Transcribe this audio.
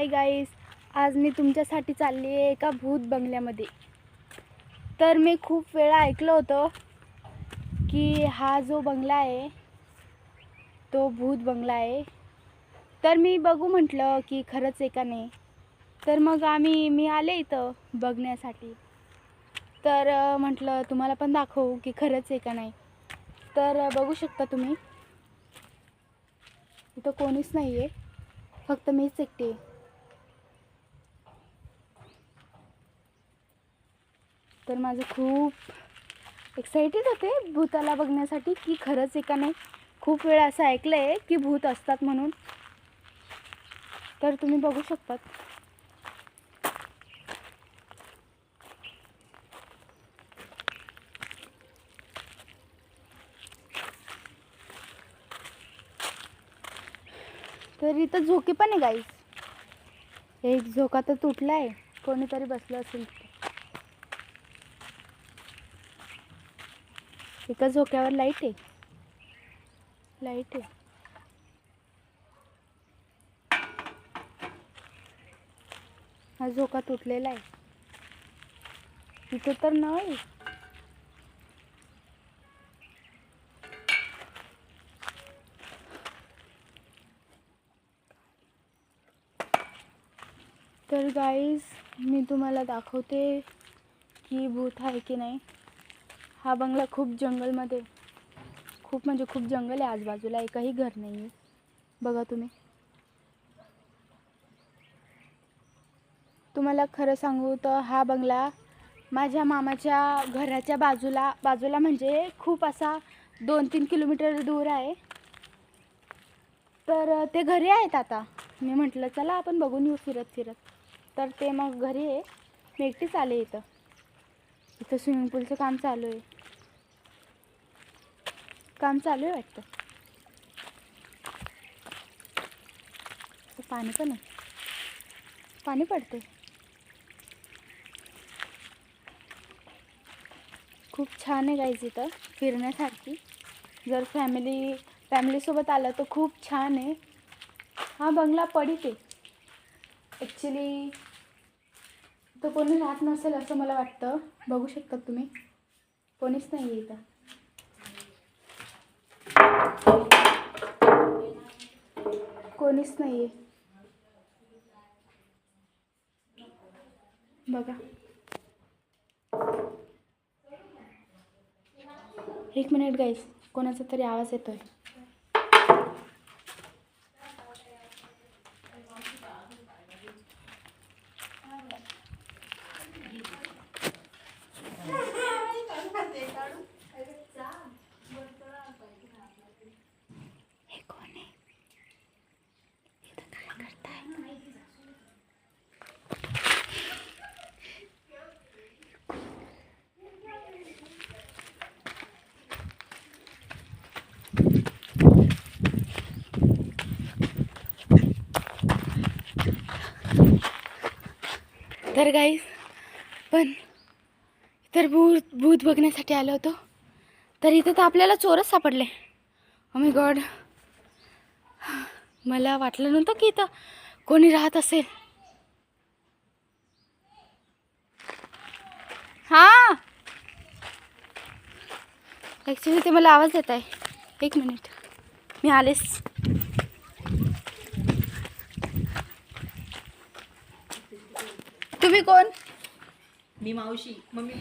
Hi guys, आज मी तुमच्यासाठी चालली आहे एका भूत बंगल्यामध्ये. तर मी खूप वेळा ऐकलं होतं की हा जो बंगला आहे तो भूत बंगला आहे. तर मी बघू म्हटलं की खरंच आहे का नाही. तर मग मी आले इथं बघण्यासाठी. तर म्हटलं तुम्हाला पण दाखवू की खरंच आहे का नाही. तर बघू शकता तुम्ही, इथं कोणीच नाही आहे, फक्त मीच एकटी आहे. तर माझं खूप एक्साइटेड होते भूताला बघण्यासाठी की खरंच आहे का नाही. खूप वेळा असं ऐकलं आहे की भूत असतात म्हणून. तर तुम्ही बघू शकतात. तर इथं झोके पण आहे गाईस. एक झोका तर तुटला आहे, कोणीतरी बसलं असेल तिथे. एका झोक्यावर लाईट आहे. हा झोका तुटलेला आहे. इथे तर नळ आहे. तर गाईज मी तुम्हाला दाखवते की भूत आहे की नाही. हा बंगला खूप जंगलमध्ये, खूप म्हणजे खूप जंगल आहे. आजूबाजूला एकही घर नाही आहे. बघा तुम्ही. तुम्हाला खरं सांगू तर हा बंगला माझ्या मामाच्या घराच्या बाजूला म्हणजे खूप असा 2-3 किलोमीटर दूर आहे. तर ते घरी आहेत आता. मी म्हटलं चला आपण बघून येऊ फिरत. तर ते मग घरी आहे. मी एकटीच आले इथं स्विमिंग पूलचं काम चालू आहे. वाटतं. पाणी पण आहे, पाणी पडते. खूप छान आहे गाईज इथं फिरण्यासारखी. जर फॅमिलीसोबत आलं तर खूप छान आहे. हा बंगला पडीक आहे ॲक्च्युली. तो कोणी राहत नसेल असं मला वाटतं. बघू शकता तुम्ही, कोणीच नाही आहे इथं. कोणीच नाही आहे बघा. एक मिनिट गाईज, कोणाचा तरी आवाज येतोय. हे कोण आहे? इथं काय करताय? तर गाईज पण तर भूत बघण्यासाठी आलो होतो. तर इथं तर आपल्याला चोरच सापडले. ओ माय गॉड, मला वाटलं नव्हतं की इथं कोणी राहत असेल. हां, ॲक्च्युली ते मला आवाज येत आहे. एक मिनिट, मी आलेच. तुम्ही कोण? मी मावशी, मम्मी.